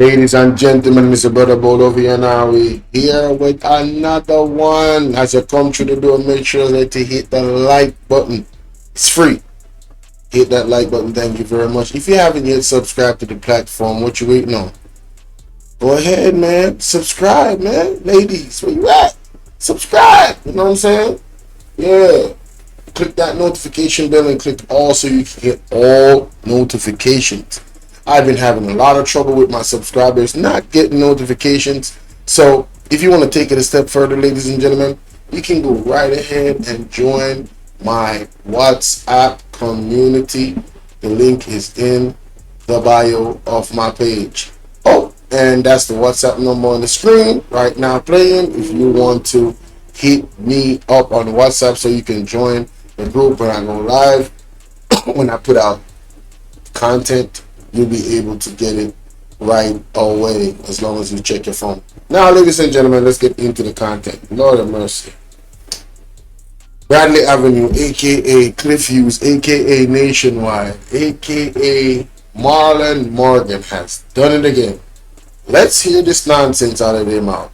Ladies and gentlemen, Mr. Brother Bolo over here now. We here with another one. As you come through the door, make sure that you hit the like button. It's free. Hit that like button. Thank you very much. If you haven't yet subscribed to the platform, what you waiting on? Go ahead, man. Subscribe, man. Ladies, where you at? Subscribe. You know what I'm saying? Yeah. Click that notification bell and click all so you can get all notifications. I've been having a lot of trouble with my subscribers not getting notifications. So if you want to take it a step further, ladies and gentlemen, you can go right ahead and join my WhatsApp community. The link is in the bio of my page. Oh, and that's the WhatsApp number on the screen right now playing. If you want to hit me up on WhatsApp so you can join the group when I go live, when I put out content, you'll be able to get it right away as long as you check your phone. Now, ladies and gentlemen, let's get into the content. Lord have mercy. Bradley Avenue, aka Cliff Hughes, aka Nationwide, aka Marlon Morgan has done it again. Let's hear this nonsense out of their mouth.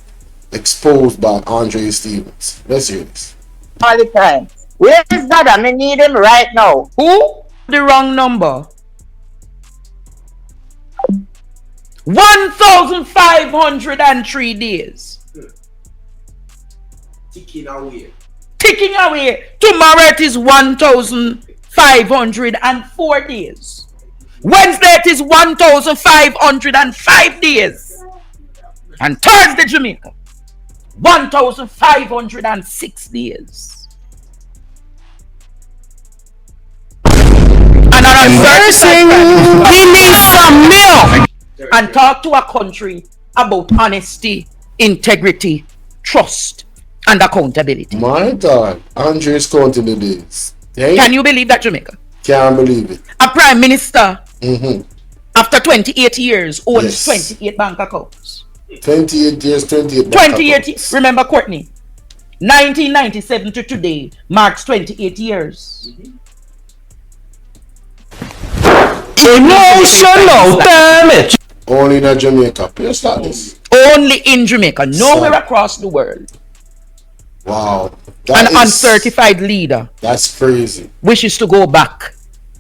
Exposed by Andre Stevens. Let's hear this. All the time. Where is God? I need him right now. Who? The wrong number. 1,503 days. Ticking away. Ticking away. Tomorrow it is 1,504 days. Wednesday it is 1,505 days. And Thursday, Jamaica, 1,506 days. And on Thursday, he needs some milk. And talk to a country about honesty, integrity, trust, and accountability. My God, Andre's counting the days. Can you believe that, Jamaica? Can't believe it. A prime minister, after 28 years, owns 28 bank accounts. 28 years, 28 bank 28 accounts. Remember, Courtney, 1997 to today marks 28 years. Emotional damage. Only in Jamaica. Please start this. Only in Jamaica, nowhere across the world. Wow. An uncertified leader. That's crazy. Wishes to go back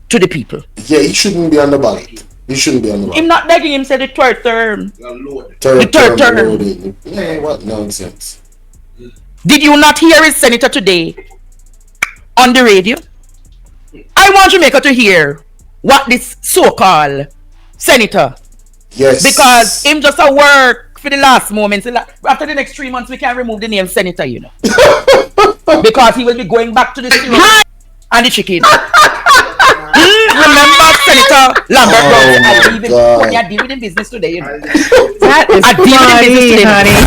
to the people. Yeah, he shouldn't be on the ballot. He shouldn't be on the ballot. I'm not begging him, say the third term. Third term. Loading. Yeah, what nonsense. Did you not hear his senator today on the radio? I want Jamaica to hear what this so-called senator. Yes. Because him just a work for the last moments. After the next 3 months, we can remove the name senator, you know. Because he will be going back to the syrup and the chicken. Remember Senator Lambert Brown? I deal with him business today, you know. That is funny, honey.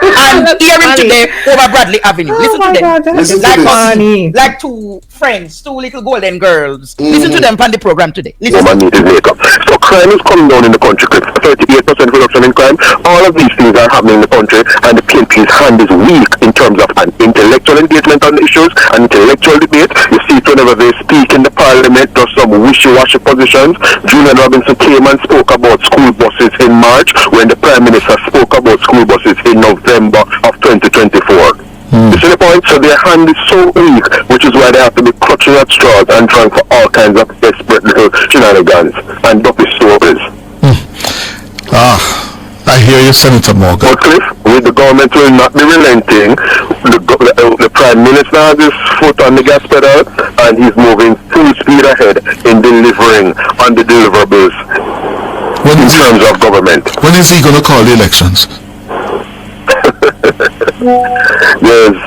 And hear him today over Bradley Avenue. Listen to them. Listen to funny. Like two friends, two little golden girls. Listen to them on the program today. Listen. Woman needed makeup. So crime is coming down in the country. 38% reduction in crime. All of these things are happening in the country, and the PNP's hand is weak in terms of an intellectual engagement on the issues, an intellectual debate. You see it whenever they speak in the parliament, there's some wishy-washy positions. Julian Robinson came and spoke about school buses in March, when the Prime Minister spoke about school buses in November of 2024. You see the point? So their hand is so weak, which is why they have to be clutching at straws and trying for all kinds of desperate little shenanigans and dumpy stories. I hear you, Senator Morgan. But Cliff, with the government will not be relenting. The Prime Minister has his foot on the gas pedal, and he's moving full speed ahead in delivering on the deliverables in terms of government. When is he going to call the elections? There's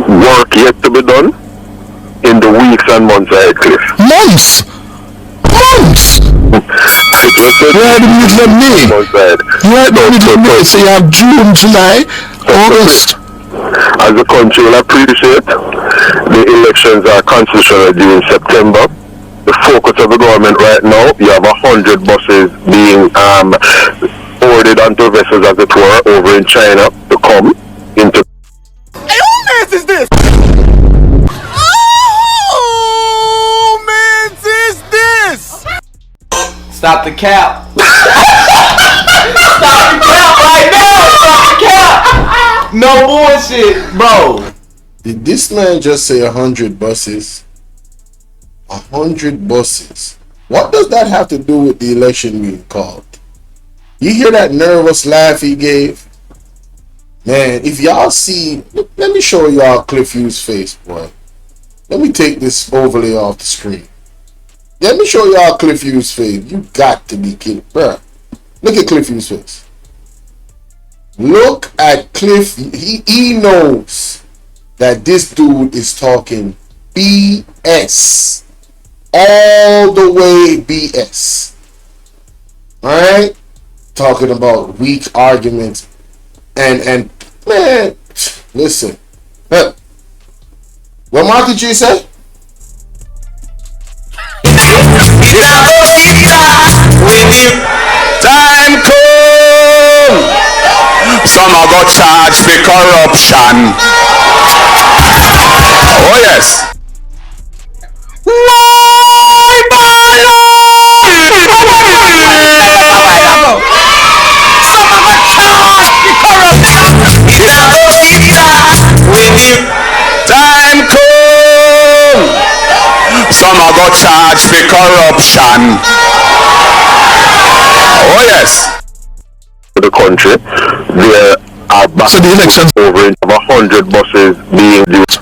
work yet to be done in the weeks and months ahead, Cliff. Months! You're in the middle of May. You're in the middle of May, so you have June, July, August. As the country will appreciate, the elections are constitutional due in September. The focus of the government right now, you have 100 buses being ordered onto vessels, as it were, over in China to come into. Hey, who mess is this? Stop the cap. Right now, stop the cap. No bullshit, bro. Did this man just say 100 buses? 100 buses. What does that have to do with the election being called? You hear that nervous laugh he gave? Man, if y'all see, let me show y'all Cliff Hughes' face, boy. Let me take this overlay off the screen. Let me show y'all Cliff Hughes' face. You got to be kidding, bruh. Look at Cliff Hughes' face. Look at Cliff. He knows that this dude is talking BS. All the way BS. Alright? Talking about weak arguments. And man, listen. What Marty G say? Time come. Some are got charged for corruption. Oh yes. Time come. Some are got charged for corruption. Oh yes. The country, there are So the elections over 100 buses being used.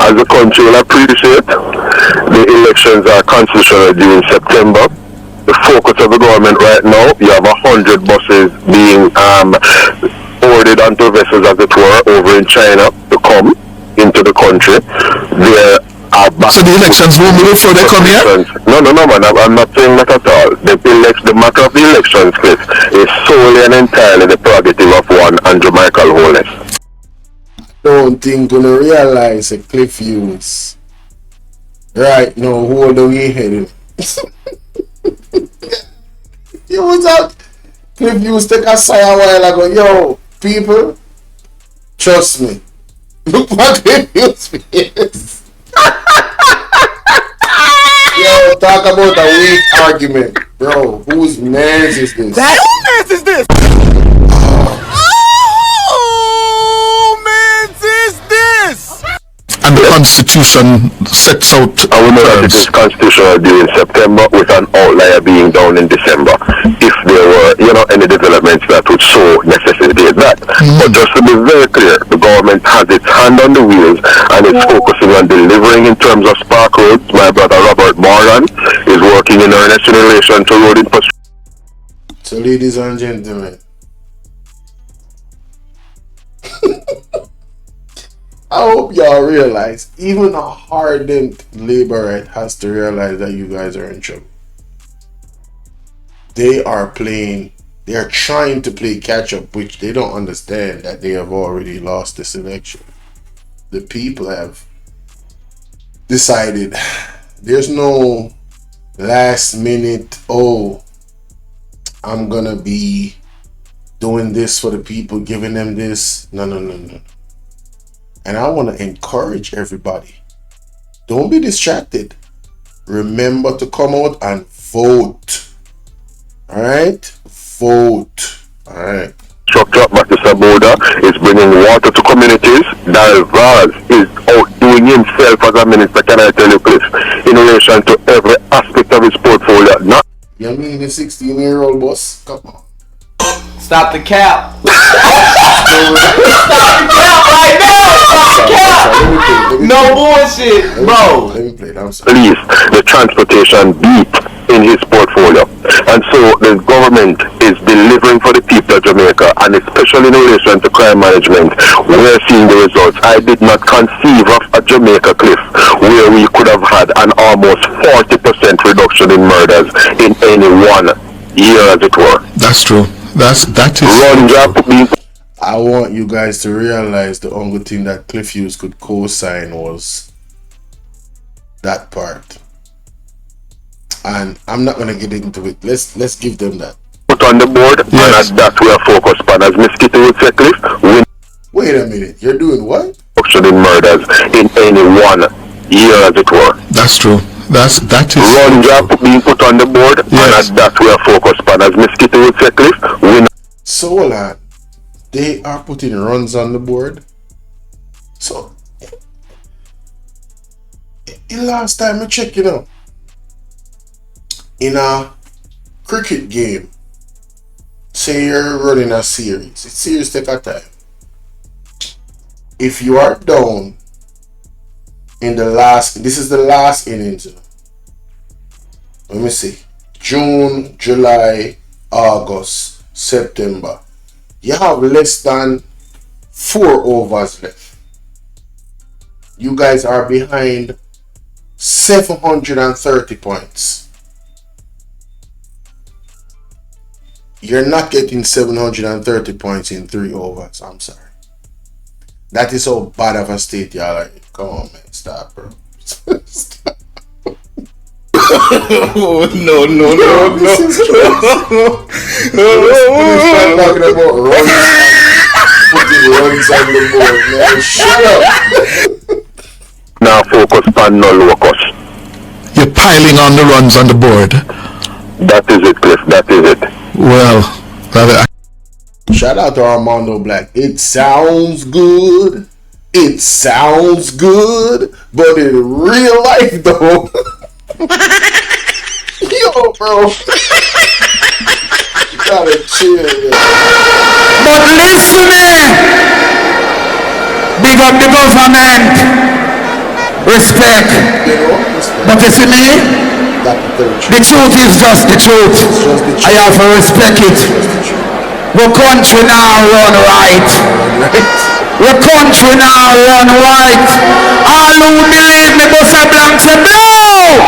As the country will appreciate, the elections are constitutional due in September. The focus of the government right now, you have 100 buses being ordered onto vessels, as it were, over in China to come into the country. There are so the elections won't be before they come here? No, man, I'm not saying that at all. The matter of the elections, Chris, is solely and entirely the prerogative of one Andrew Michael Holness. Don't think gonna realize a Cliff Hughes right now hold on your head. You was out. Cliff Hughes take a sigh a while ago. Yo, people, trust me. Look what Cliff Hughes face. Yo, talk about a weak argument, bro. Whose man's is this? And the Constitution sets out I will know that it is terms. constitutional due in September with an outlier being down in December. If there were, any developments that would so necessitate that. But just to be very clear, the government has its hand on the wheels and is focusing on delivering in terms of spark roads. My brother Robert Moran is working in earnest in relation to road infrastructure. So, ladies and gentlemen, I hope y'all realize, even a hardened laborite has to realize that you guys are in trouble. They are trying to play catch up, which they don't understand that they have already lost this election. The people have decided there's no last minute, I'm gonna be doing this for the people, giving them this. No. And I want to encourage everybody. Don't be distracted. Remember to come out and vote. Alright? Vote. Alright. Structure at Batista border is bringing water to communities. Dal Vaz is outdoing himself as a minister, can I tell you, Cliff, in relation to every aspect of his portfolio. Not You mean the 16-year-old boss? Come on. Stop the cap. Stop the cap right now. Stop the cap. No bullshit, bro. Let me play it. I'm sorry. police, the transportation beat in his portfolio. And so the government is delivering for the people of Jamaica, and especially in relation to crime management, we're seeing the results. I did not conceive of a Jamaica, Cliff, where we could have had an almost 40% reduction in murders in any one year, as it were. That's true. That is Run job being I want you guys to realize the only thing that Cliff Hughes could co-sign was that part. And I'm not gonna get into it. Let's give them that. put on the board, Yes. and as that we are focused on. As Miss Kitty would say, Cliff, we Wait a minute. You're doing what? reduction in murders in any one year, as it were. That's true. That is Run job being put on the board, and Yes. as that we are focused on. As Miss Kitty would say, Cliff, we So hold on. They are putting runs on the board. So in last time I check, in a cricket game, say you're running a series. It's series take a time. If you are down in this is the last innings. Let me see. June, July, August, September. You have less than 4 overs left. You guys are behind 730 points. You're not getting 730 points in 3 overs. I'm sorry. That is how bad of a state y'all are in. Come on, man. Stop, bro. Stop. No. This is true. Start talking about runs. Putting runs on the board, man. Shut up. Now focus on no locus. You're piling on the runs on the board. That is it, Cliff. That is it. Well, Shout out to Armando Black. It sounds good. It sounds good. But in real life, though. Yo, bro. You gotta chill, man. But listen, big up the government. Respect. But you see me? The truth is just the truth. I have to respect it. The country now run right. The country now run right. All who believe me must have blank say no.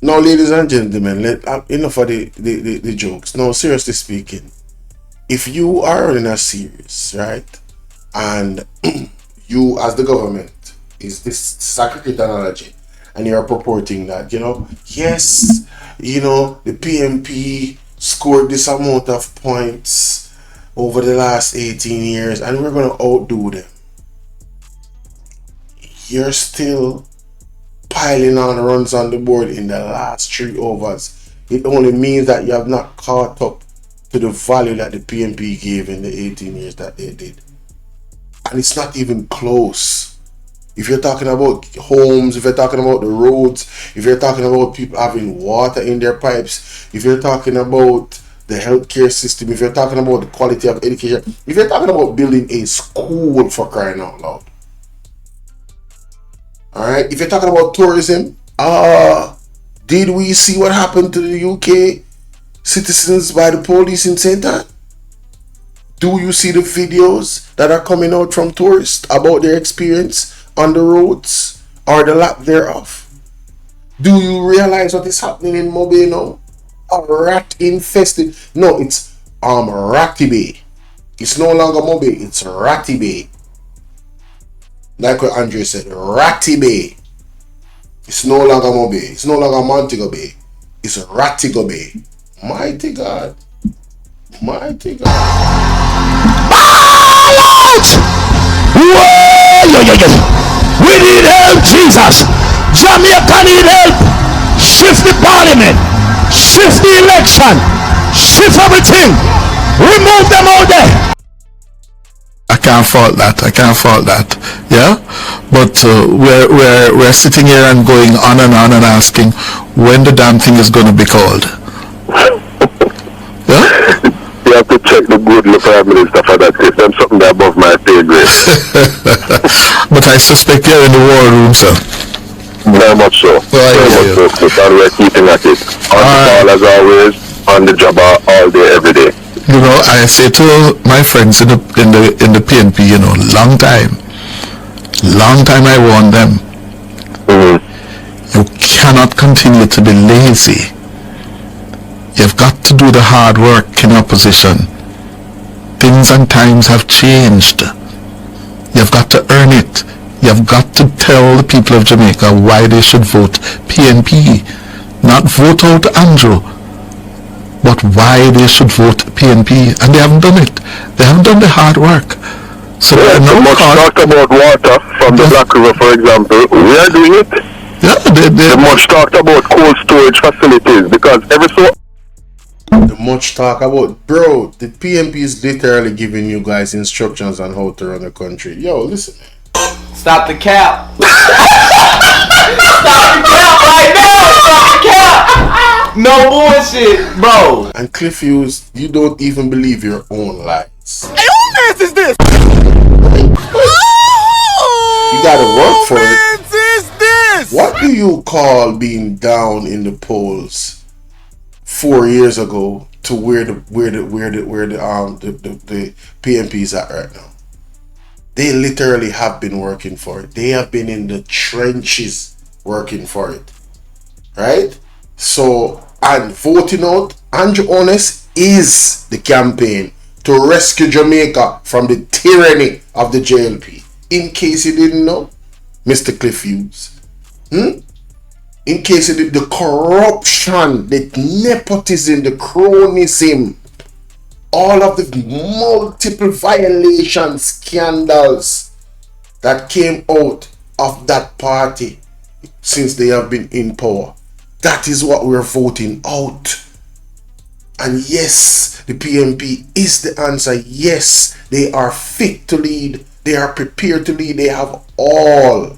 Now, ladies and gentlemen, enough of the jokes. No, seriously speaking, if you are in a series, right, and you as the government is a cricket analogy, and you're purporting that, yes, the PNP scored this amount of points over the last 18 years and we're going to outdo them. You're still piling on runs on the board in the last 3 overs. It only means that you have not caught up to the value that the PNP gave in the 18 years that they did. And it's not even close. If you're talking about homes, if you're talking about the roads, if you're talking about people having water in their pipes, if you're talking about the healthcare system, if you're talking about the quality of education, if you're talking about building a school, for crying out loud. Alright, if you're talking about tourism, did we see what happened to the UK citizens by the police in St. Anne? Do you see the videos that are coming out from tourists about their experience on the roads or the lack thereof? Do you realize what is happening in Mobe now? A rat infested. No, it's Ratty Bay. It's no longer Mobe, it's Ratty Bay. Like what Andre said, Ratty Bay. It's no longer Mobe, it's no longer Montego Bay. It's Rattigo Bay. Mighty God. Mighty God. we need help, Jesus. Jamaica need help. Shift the parliament. Shift the election. Shift everything. Remove them all there. I can't fault that. Yeah, but we're sitting here and going on and asking when the damn thing is going to be called. Yeah. You have to check the good Prime Minister for that. If there's something that above my pay grade. But I suspect you're in the war room, sir. Very much so. Very much so. Because we're keeping at it. On the ball as always. On the job all day, every day. I say to my friends in the PNP, long time I warned them. Mm-hmm. You cannot continue to be lazy. You've got to do the hard work in opposition. Things and times have changed. You've got to earn it. You've got to tell the people of Jamaica why they should vote PNP. Not vote out Andrew, but why they should vote PNP. And they haven't done it. They haven't done the hard work. So much talked about water from the Black River, for example. We are doing it. Yeah, they much talked about cold storage facilities, because every so The much talk about, bro, the PMP is literally giving you guys instructions on how to run the country. Yo, listen, man. Stop the cap. Stop the cap right now. Stop the cap. No bullshit, bro. And Cliff Hughes, you don't even believe your own lies. Hey, who mess is this? You gotta work for it. Who is this? What do you call being down in the polls 4 years ago to where the PMP is at right now? They literally have been working for it. They have been in the trenches working for it, right? So, and voting out Andrew Honest is the campaign to rescue Jamaica from the tyranny of the JLP. In case you didn't know, Mr. Cliff Hughes. In case you did, the corruption, the nepotism, the cronyism, all of the multiple violation scandals that came out of that party since they have been in power. That is what we're voting out. And yes, the PMP is the answer. Yes, they are fit to lead. They are prepared to lead. They have all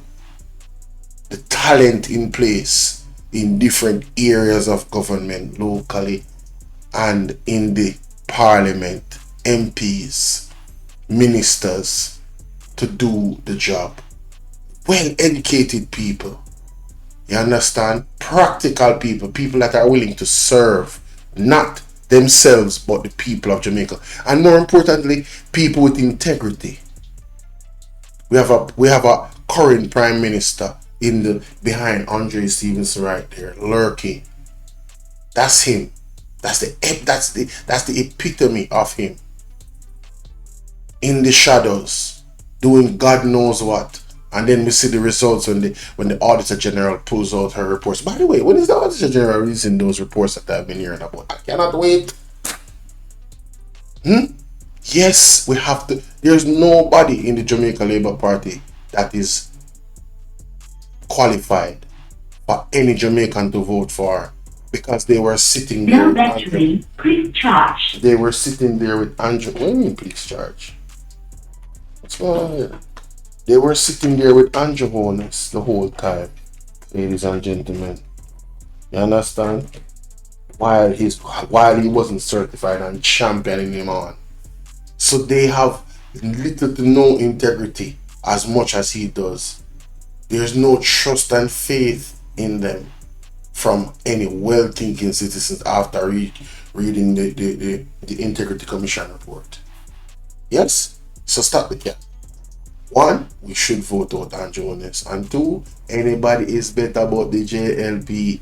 the talent in place in different areas of government, locally and in the parliament, MPs, ministers, to do the job. Well-educated people. You understand? Practical people. People that are willing to serve. Not themselves, but the people of Jamaica. And more importantly, people with integrity. We have a current Prime Minister behind Andre Stevenson right there, lurking. That's him. That's the epitome of him. In the shadows, doing God knows what. And then we see the results when the Auditor General pulls out her reports. By the way, when is the Auditor General releasing those reports that I've been hearing about? I cannot wait. Yes, we have to. There's nobody in the Jamaica Labour Party that is qualified for any Jamaican to vote for, because they were sitting there. No battery, please charge. They were sitting there with Andrew. What do you mean, please charge? What's going on here? They were sitting there with Andrew Honest the whole time, ladies and gentlemen. You understand? While he wasn't certified and championing him on. So they have little to no integrity as much as he does. There's no trust and faith in them from any well-thinking citizens after reading the Integrity Commission report. Yes? So stop the cap. 1, we should vote out Andrew Honest. And 2, anybody is better about the JLP.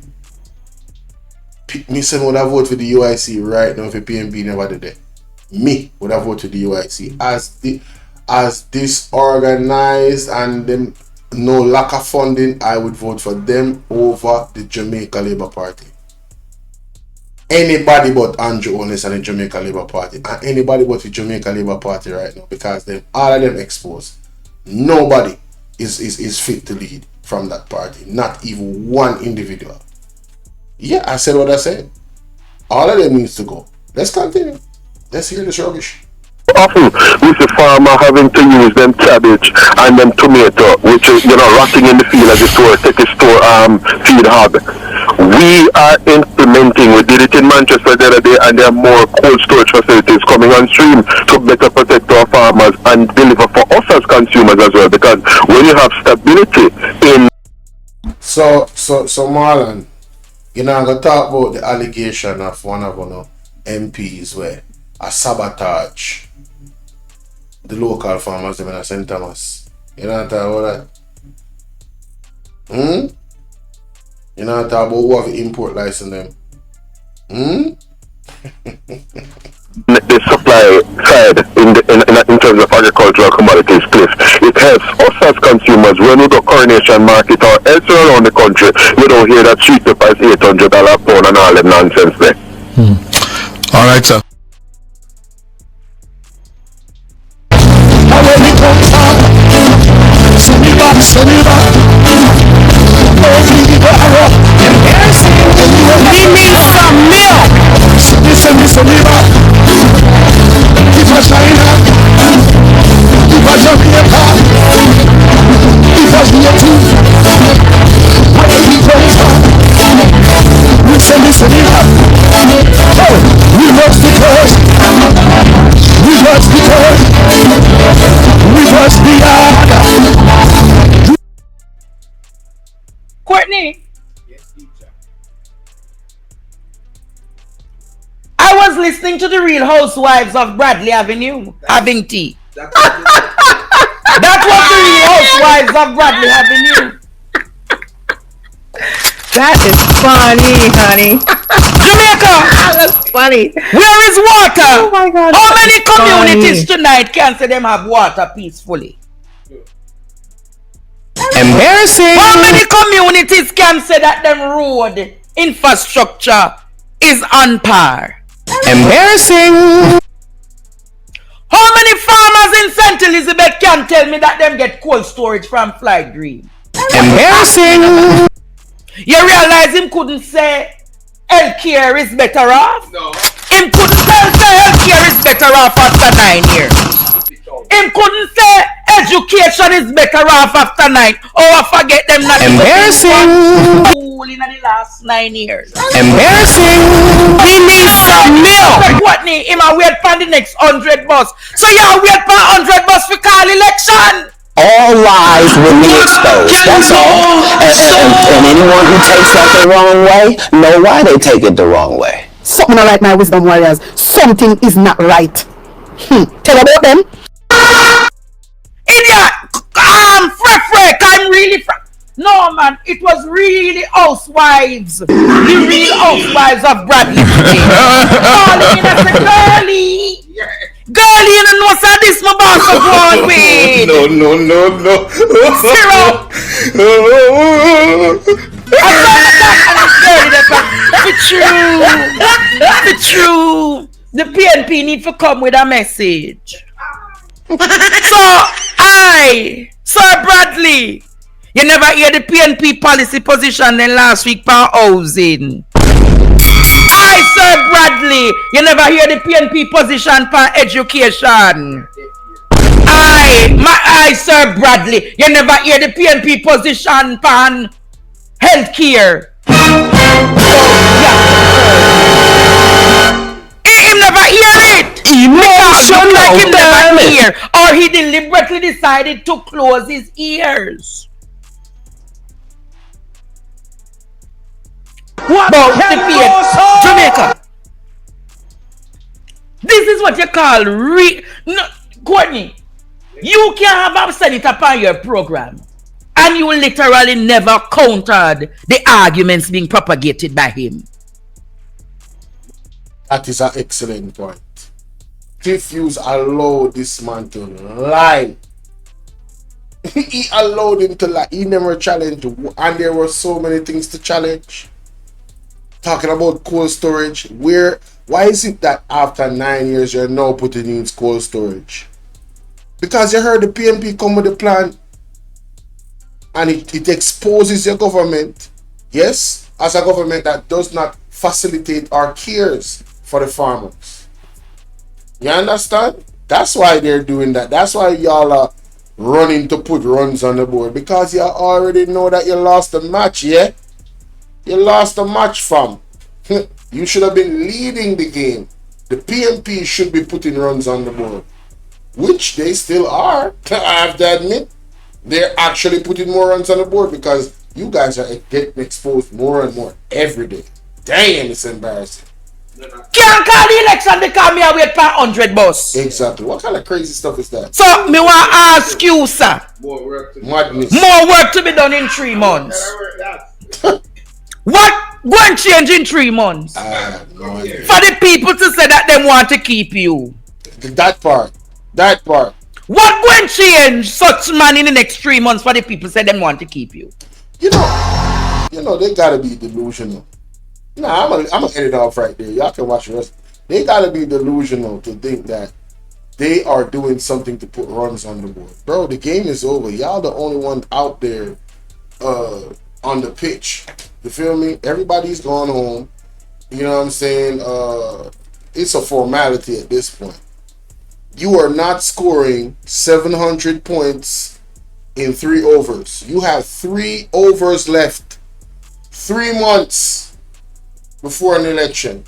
Me say would have voted for the UIC right now if the PMP never did it. Me would have voted for the UIC. As disorganized and them no lack of funding, I would vote for them over the Jamaica Labour Party. Anybody but Andrew Honest and the Jamaica Labour Party, and anybody but the Jamaica Labour Party right now, because all of them exposed. Nobody is fit to lead from that party. Not even one individual. Yeah, I said what I said. All of them needs to go. Let's continue. Let's hear this rubbish. Often we see farmer having to use them cabbage and them tomato, which is rotting in the field as a store, take a store feed hub. We are implementing. We did it in Manchester the other day, and there are more cold storage facilities coming on stream to better protect our farmers and deliver for us as consumers as well. Because when you have stability in so Marlon, I'm gonna talk about the allegation of one of our MPs where a sabotage the local farmers in St. Thomas. You know what I'm talking about that? You know what I'm talking about who have import license them? the supply side in terms of agricultural commodities, please. It helps us as consumers when we go Coronation Market or elsewhere around the country. You don't hear that sweet pepper is $800 a pound and all that nonsense there. All right, sir. Give me some milk. We must be good. We must be good. We must be hard. Courtney, I was listening to the Real Housewives of Bradley Avenue, having tea. That was the Real Housewives of Bradley Avenue. That is funny, honey. Jamaica, That's funny. where is water? Oh my God. How that many is funny. communities tonight can say them have water peacefully? Embarrassing. How many communities can say that them road infrastructure is on par? Embarrassing. How many farmers in St. Elizabeth can tell me that them get cold storage from Fly Green? Embarrassing. You realize him couldn't say healthcare is better off? No. Him couldn't say healthcare is better off after 9 years. Him couldn't say education is better off after 9. Oh, I forget them not Embarrassing. school in the last 9 years. Embarrassing. He needs some milk. What ni? Him a wait for the next 100 bus. So you wait for 100 bus for call election. All lies will be exposed. That's all. And anyone who takes that the wrong way, know why they take it the wrong way. Something not right, my wisdom warriors. Something is not right. Tell about them. Idiot! I'm really No, man, it was really housewives. The real housewives of Bradley. Calling in as a girlie. Girlie, you don't know, sir, this my boss of one with. No. Zero. For true. The PNP need to come with a message. Sir Bradley, you never hear the PNP policy position then last week for housing. Sir Bradley, you never hear the PNP position for education. Sir Bradley, you never hear the PNP position for healthcare. Him never hear it. Emotional, like him never hear, or he deliberately decided to close his ears. What about the PNP? Jamaica? This is what you call Courtney. You can have a senator upon your program, and you literally never countered the arguments being propagated by him. That is an excellent point. If you allow this man to lie, he allowed him to lie. He never challenged, and there were so many things to challenge. Talking about cold storage, why is it that after 9 years you're now putting in cold storage? Because you heard the PNP come with a plan, and it exposes your government, yes, as a government that does not facilitate our cares for the farmers. You understand? That's why they're doing that. That's why y'all are running to put runs on the board, because you already know that you lost the match, yeah? You lost the match, fam. You should have been leading the game. The PNP should be putting runs on the board, which they still are. I have to admit, they're actually putting more runs on the board because you guys are getting exposed more and more every day. Damn, it's embarrassing. Can't call the election because me wait for 100 bus. Exactly. What kind of crazy stuff is that? So me want to ask you, sir. Madness. More work to be done in 3 months. What going to change in 3 months? No idea. For the people to say that they want to keep you. That part. What going to change such man in the next 3 months for the people say they want to keep you? You know, they gotta be delusional. Nah, I'm gonna edit off right there. Y'all can watch the rest. They gotta be delusional to think that they are doing something to put runs on the board. Bro, the game is over. Y'all the only one out there on the pitch. You feel me? Everybody's gone home. You know what I'm saying? It's a formality at this point. You are not scoring 700 points in 3 overs. You have 3 overs left. 3 months. before an election.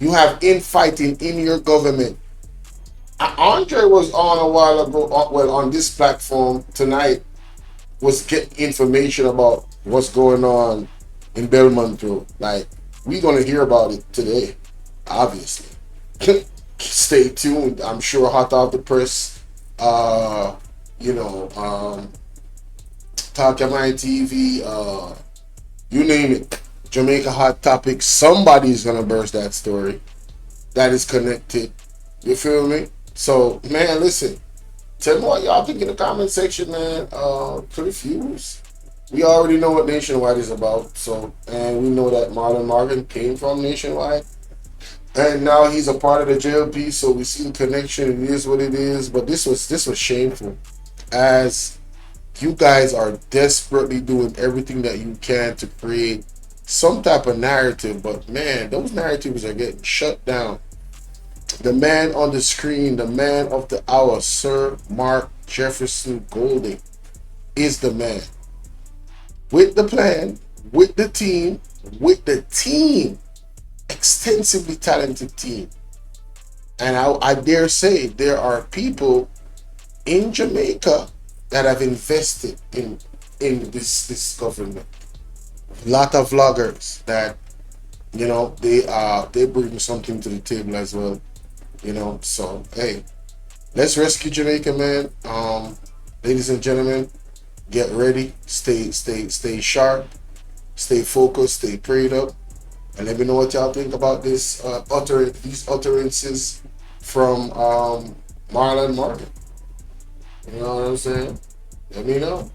You have infighting in your government. Andre was on a while ago, well, on this platform tonight, was getting information about what's going on in Belmont Road. Like, we're going to hear about it today, obviously. Stay tuned. I'm sure hot off the press, you know, Talk My TV, you name it. Jamaica Hot Topic. Somebody's going to burst that story that is connected. You feel me? So, man, listen. Tell me what y'all think in the comment section, man. Confused. We already know what Nationwide is about. So, and we know that Marlon Morgan came from Nationwide. And now he's a part of the JLP, so we see the connection. It is what it is. But this was shameful. As you guys are desperately doing everything that you can to create some type of narrative, but man, those narratives are getting shut down. The man on the screen, the man of the hour, Sir Mark Jefferson Golding, is the man. With the plan, with the team, extensively talented team. And I dare say there are people in Jamaica that have invested in this government. A lot of vloggers that, you know, they bring something to the table as well. You know, so hey, let's rescue Jamaica, man. Ladies and gentlemen, get ready, stay sharp, stay focused, stay prayed up, and let me know what y'all think about these utterances from Marlon Morgan. You know what I'm saying? Let me know.